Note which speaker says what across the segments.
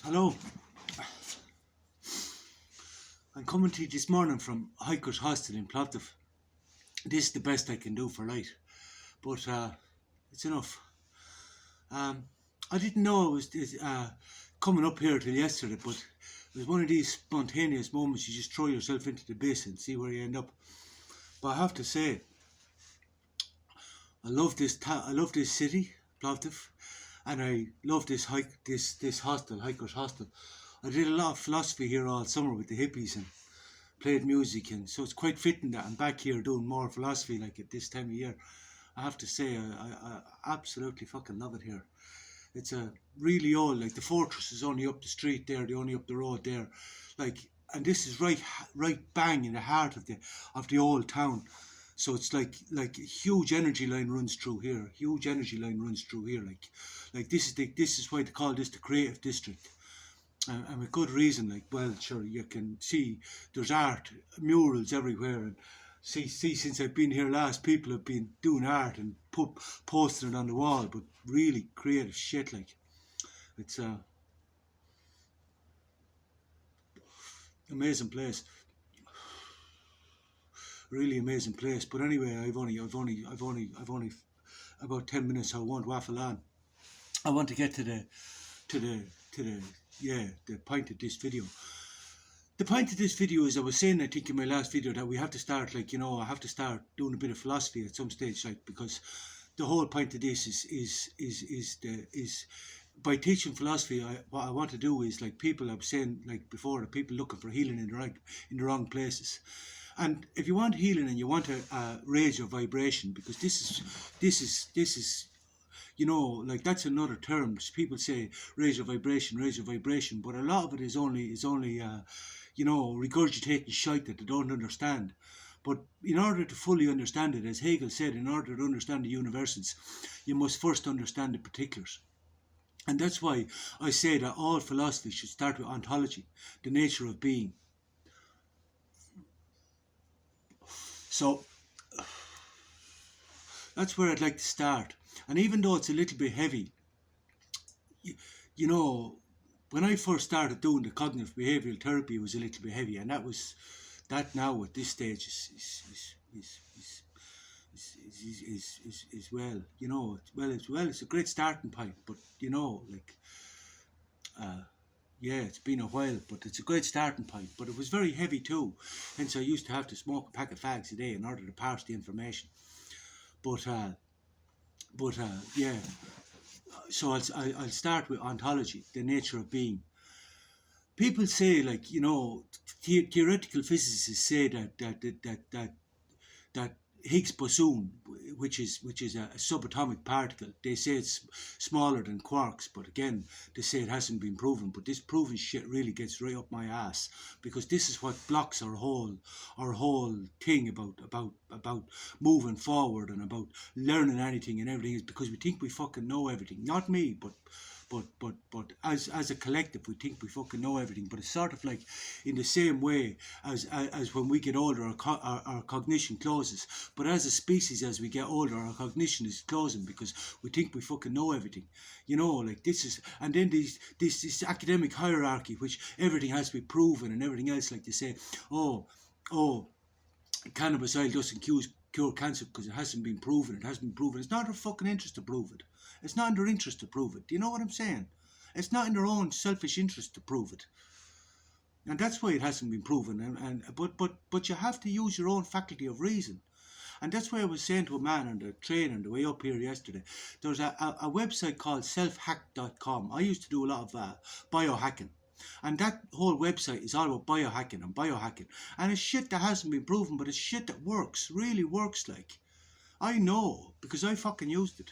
Speaker 1: Hello, I'm coming to you this morning from Hikers Hostel in Plovdiv. This is the best I can do for light, but it's enough. I didn't know it was coming up here till yesterday, but it was one of these spontaneous moments. You just throw yourself into the abyss and see where you end up. But I have to say, I love this city, Plovdiv, and I love this hostel, Hikers Hostel. I did a lot of philosophy here all summer with the hippies and played music, and so it's quite fitting that I'm back here doing more philosophy like at this time of year. I have to say, I absolutely fucking love it here. It's a really old, like the fortress is only up the street there, the only up the road there, like, and this is right bang in the heart of the old town. So it's like a huge energy line runs through here. Huge energy line runs through here. Like this is why they call this the creative district. And with good reason, like, well, sure, you can see there's art, murals everywhere, and see, since I've been here last, people have been doing art and posting it on the wall, but really creative shit, like, it's a amazing place, really amazing place. But anyway, I've only about 10 minutes, so I won't waffle on. I want to get to the point of this video. The point of this video is, I was saying, I think in my last video, that we have to start, like, I have to start doing a bit of philosophy at some stage, like, because the whole point of this is by teaching philosophy, what I want to do is, like, people, I was saying, like before, the people looking for healing in the wrong places. And if you want healing and you want to raise your vibration, because this is like, that's another term. People say raise your vibration, but a lot of it is only regurgitating shite that they don't understand. But in order to fully understand it, as Hegel said, in order to understand the universals, you must first understand the particulars. And that's why I say that all philosophy should start with ontology, the nature of being. So that's where I'd like to start. And even though it's a little bit heavy, when I first started doing the cognitive behavioural therapy, it was a little bit heavy, and that now at this stage is well, it's a great starting point, but it's been a while, but it's a great starting point. But it was very heavy too, hence I used to have to smoke a pack of fags a day in order to parse the information. So I'll start with ontology, the nature of being. People say, like, theoretical physicists say that Higgs boson, which is a subatomic particle, they say it's smaller than quarks, but again, they say it hasn't been proven. But this proven shit really gets right up my ass, because this is what blocks our whole thing about moving forward and about learning anything and everything, is because we think we fucking know everything. Not me, but as a collective, we think we fucking know everything. But it's sort of like in the same way as when we get older, our cognition closes. But as a species, as we get older, our cognition is closing, because we think we fucking know everything. Like this is, and then this academic hierarchy, which everything has to be proven and everything else. Like they say, oh, cannabis oil doesn't cure cancer because it hasn't been proven. It hasn't been proven. It's not their fucking interest to prove it. It's not in their interest to prove it. Do you know what I'm saying? It's not in their own selfish interest to prove it. And that's why it hasn't been proven. But you have to use your own faculty of reason. And that's why I was saying to a man on the train on the way up here yesterday, there's a website called selfhack.com. I used to do a lot of biohacking. And that whole website is all about biohacking. And it's shit that hasn't been proven, but it's shit that works, really works, like. I know, because I fucking used it.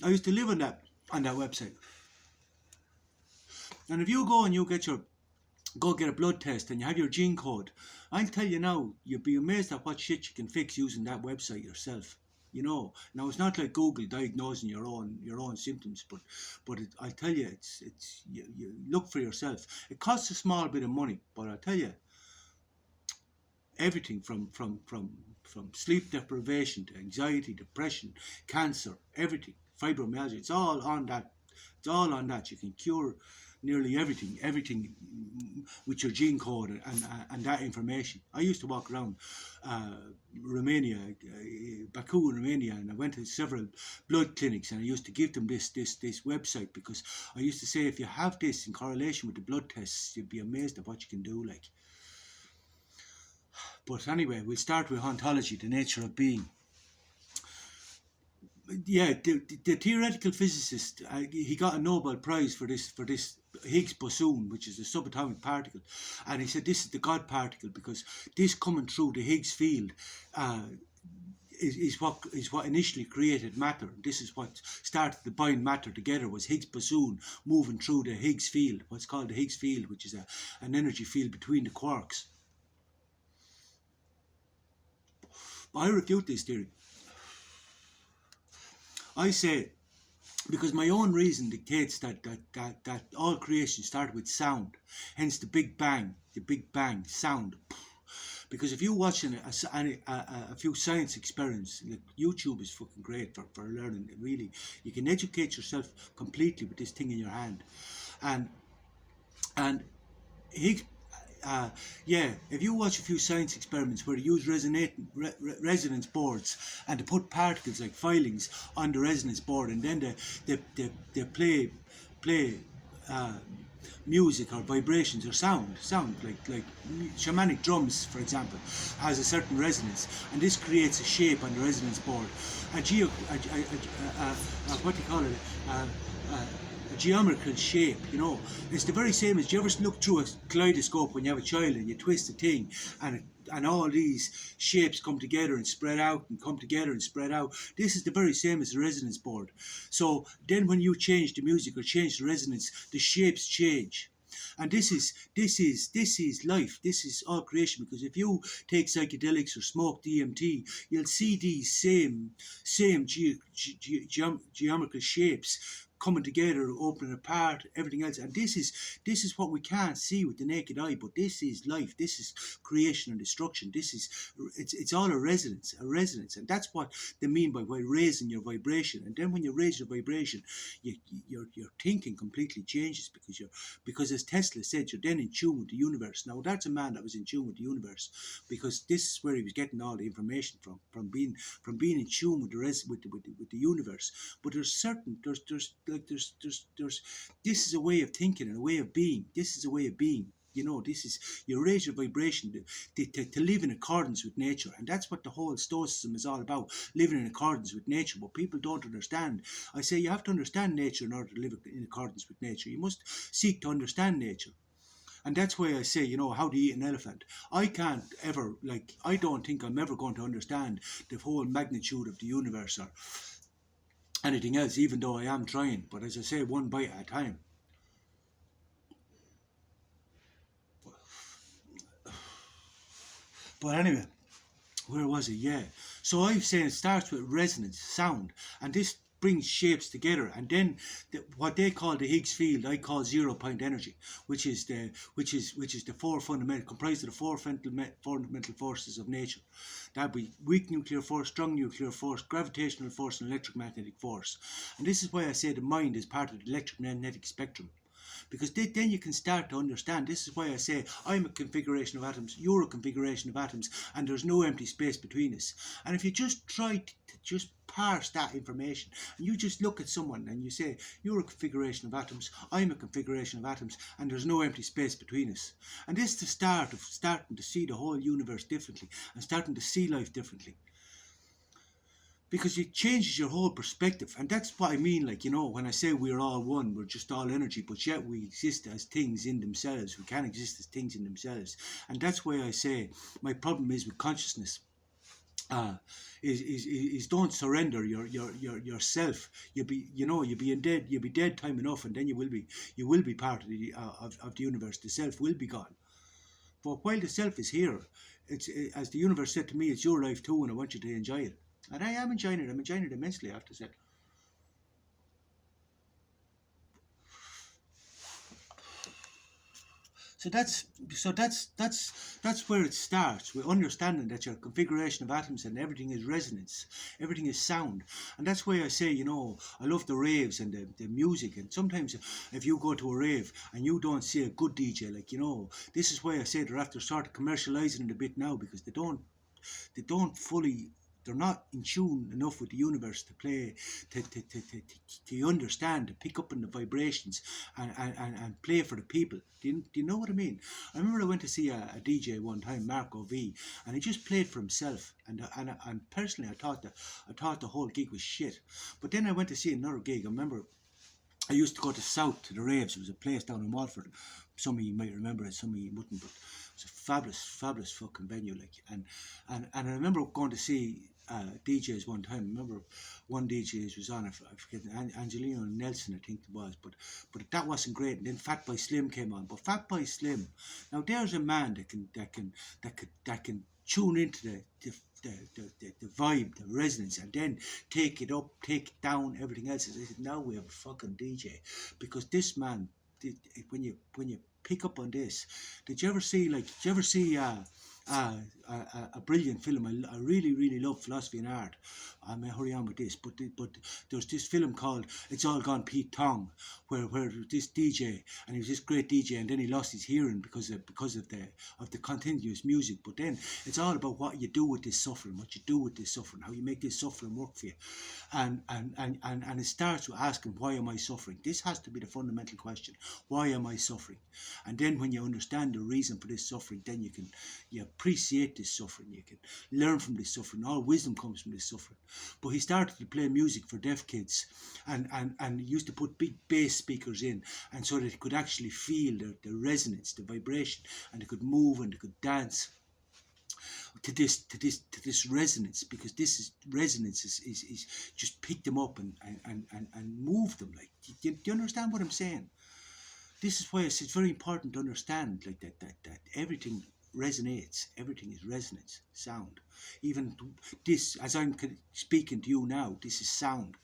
Speaker 1: I used to live on that website. And if you go and you get a blood test and you have your gene code, I'll tell you now, you'll be amazed at what shit you can fix using that website yourself. Now it's not like Google diagnosing your own symptoms, but I tell you, you look for yourself. It costs a small bit of money, but I tell you, everything from sleep deprivation to anxiety, depression, cancer, everything. fibromyalgia. It's all on that. It's all on that. You can cure nearly everything with your gene code and that information. I used to walk around uh, Romania, Baku, Romania, and I went to several blood clinics, and I used to give them this website, because I used to say, if you have this in correlation with the blood tests, you'd be amazed at what you can do. Like, but anyway, we'll start with ontology, the nature of being. Yeah, the theoretical physicist, he got a Nobel Prize for this Higgs boson, which is a subatomic particle, and he said this is the God particle, because this coming through the Higgs field is what initially created matter. This is what started to bind matter together, was Higgs boson moving through the Higgs field, what's called the Higgs field, which is an energy field between the quarks. I refute this theory. I say, because my own reason dictates that all creation started with sound, hence the Big Bang sound. Because if you're watching a few science experiments, like YouTube is fucking great for learning. Really, you can educate yourself completely with this thing in your hand, and Higgs. If you watch a few science experiments where they use resonance boards, and they put particles like filings on the resonance board, and then they play music or vibrations or sound like shamanic drums, for example, has a certain resonance, and this creates a shape on the resonance board, what do you call it, a geometrical shape. It's the very same as, you ever look through a kaleidoscope when you have a child and you twist the thing, and all these shapes come together and spread out and come together and spread out. This is the very same as the resonance board. So then when you change the music or change the resonance, the shapes change. And this is life. This is all creation. Because if you take psychedelics or smoke DMT, you'll see these same geometrical shapes coming together, opening apart, everything else. And this is what we can't see with the naked eye, but this is life. This is creation and destruction. It's all a resonance, and that's what they mean by raising your vibration. And then when you raise your vibration, your thinking completely changes, because as Tesla said, you're then in tune with the universe. Now that's a man that was in tune with the universe, because this is where he was getting all the information from being in tune with the universe. But there's this is a way of thinking and a way of being. This is a way of being. This is, you raise your vibration to live in accordance with nature. And that's what the whole Stoicism is all about, living in accordance with nature. But people don't understand. I say you have to understand nature in order to live in accordance with nature. You must seek to understand nature. And that's why I say, how do you eat an elephant? I can't ever, I don't think I'm ever going to understand the whole magnitude of the universe or anything else, even though I am trying. But as I say, one bite at a time. But anyway, where was it? Yeah. So I'm saying it starts with resonance, sound, and this brings shapes together, and then what they call the Higgs field, I call 0 point energy, which is the four fundamental, comprised of the four fundamental forces of nature. That'd be weak nuclear force, strong nuclear force, gravitational force, and electromagnetic force. And this is why I say the mind is part of the electromagnetic spectrum. Because then you can start to understand. This is why I say I'm a configuration of atoms, you're a configuration of atoms, and there's no empty space between us. And if you just try to just parse that information, and you just look at someone and you say, you're a configuration of atoms, I'm a configuration of atoms, and there's no empty space between us. And this is the start of starting to see the whole universe differently, and starting to see life differently. Because it changes your whole perspective. And that's what I mean, when I say we're all one, we're just all energy, but yet we exist as things in themselves. We can't exist as things in themselves. And that's why I say my problem is with consciousness. Is don't surrender yourself. You'll be dead time enough, and then you will be part of the universe. The self will be gone. But while the self is here, it's, as the universe said to me, it's your life too, and I want you to enjoy it. And I am enjoying it. I'm enjoying it immensely, I have to say. So that's where it starts with understanding that your configuration of atoms and everything is resonance, everything is sound, and that's why I say, I love the raves and the music. And sometimes if you go to a rave and you don't see a good DJ, like this is why I say they're after sort of commercializing it a bit now, because they don't fully, they're not in tune enough with the universe to play, to understand, to pick up on the vibrations, and play for the people. Do you know what I mean? I remember I went to see a DJ one time, Marco V, and he just played for himself. And personally, I thought the whole gig was shit. But then I went to see another gig. I remember I used to go to South to the raves. It was a place down in Watford. Some of you might remember it, some of you wouldn't, but it was a fabulous, fabulous fucking venue. Like, and I remember going to see DJs one time. I remember one DJ was on, I forget, Angelino Nelson, I think it was, but that wasn't great. And then Fatboy Slim came on. But Fatboy Slim, now there's a man that can tune into the vibe, the resonance, and then take it up, take it down, everything else. I said, now we have a fucking DJ, because this man, when you pick up on this, did you ever see a brilliant film? I really, really love Philosophy and Art. I may hurry on with this, but there's this film called It's All Gone Pete Tong, where this DJ, and he was this great DJ, and then he lost his hearing because of the continuous music. But then it's all about what you do with this suffering, how you make this suffering work for you, and it starts with asking, why am I suffering? This has to be the fundamental question. Why am I suffering? And then when you understand the reason for this suffering, then you appreciate this suffering. You can learn from this suffering. All wisdom comes from this suffering. But he started to play music for deaf kids, and he used to put big bass speakers in, and so that they could actually feel the resonance, the vibration, and they could move and they could dance to this resonance, because this is resonance is just pick them up and move them. Like, do you understand what I'm saying? This is why it's very important to understand, like, that everything resonates. Everything is resonance, sound. Even this, as I'm speaking to you now, this is sound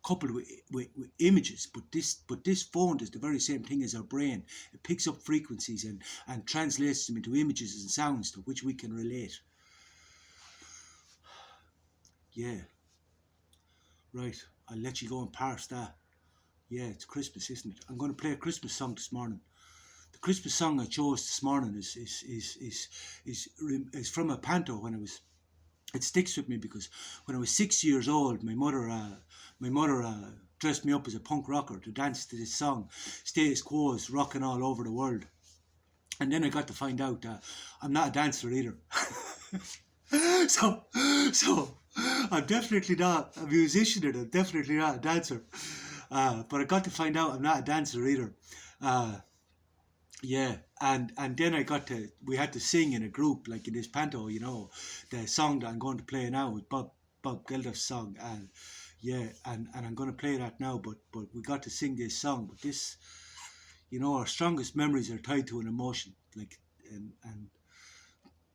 Speaker 1: coupled with images. But this phone does the very same thing as our brain. It picks up frequencies and translates them into images and sounds to which we can relate. Yeah, right. I'll let you go and parse that. Yeah, it's Christmas, isn't it? I'm going to play a Christmas song this morning. The Christmas song I chose this morning is from a panto when I was. It sticks with me because when I was 6 years old, my mother dressed me up as a punk rocker to dance to this song, Status Quo's Rocking All Over the World. And then I got to find out I'm not a dancer either. so I'm definitely not a musician, and I'm definitely not a dancer. But I got to find out I'm not a dancer either. Yeah, and then we had to sing in a group, like in this panto, the song that I'm going to play now is Bob Geldof's song, and yeah, and I'm going to play that now, but we got to sing this song. But this, our strongest memories are tied to an emotion, like, and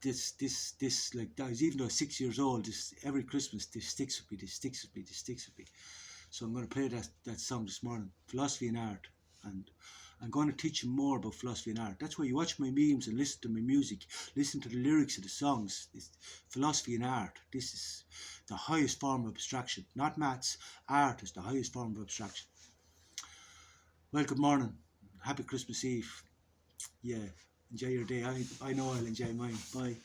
Speaker 1: this, like, that was, even though I was 6 years old, this every Christmas this sticks with me. So I'm going to play that song this morning, Philosophy and Art, and I'm going to teach you more about philosophy and art. That's why you watch my memes and listen to my music, listen to the lyrics of the songs. It's philosophy and art. This is the highest form of abstraction, not maths. Art is the highest form of abstraction. Well, good morning. Happy Christmas Eve. Yeah, enjoy your day. I know I'll enjoy mine. Bye.